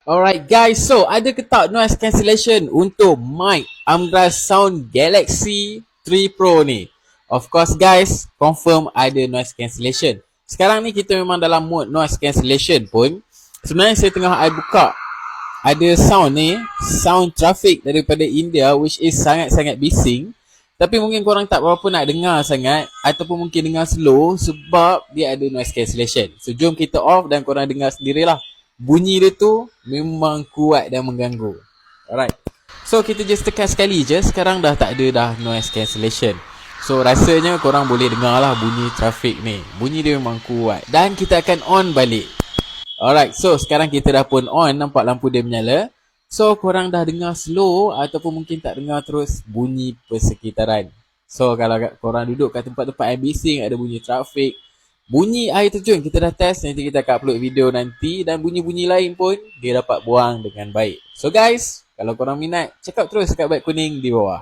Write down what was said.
Alright guys, so ada ke tak noise cancellation untuk mic Amgras Sound Galaxy 3 Pro ni? Of course guys, confirm ada noise cancellation. Sekarang ni kita memang dalam mode noise cancellation pun. Sebenarnya saya tengah buka ada sound ni, sound traffic daripada India which is sangat-sangat bising. Tapi mungkin korang tak berapa nak dengar sangat ataupun mungkin dengar slow sebab dia ada noise cancellation. So jom kita off dan korang dengar sendirilah. Bunyi dia tu memang kuat dan mengganggu. Alright. So kita just tekan sekali je, sekarang dah tak ada dah noise cancellation. So rasanya korang boleh dengar lah bunyi traffic ni. Bunyi dia memang kuat. Dan kita akan on balik. Alright, so sekarang kita dah pun on, nampak lampu dia menyala. So korang dah dengar slow ataupun mungkin tak dengar terus bunyi persekitaran. So kalau korang duduk kat tempat-tempat yang bising, ada bunyi trafik, bunyi air terjun, kita dah test, nanti kita akan upload video nanti. Dan bunyi-bunyi lain pun dia dapat buang dengan baik. So guys, kalau korang minat, check out terus kat beg kuning di bawah.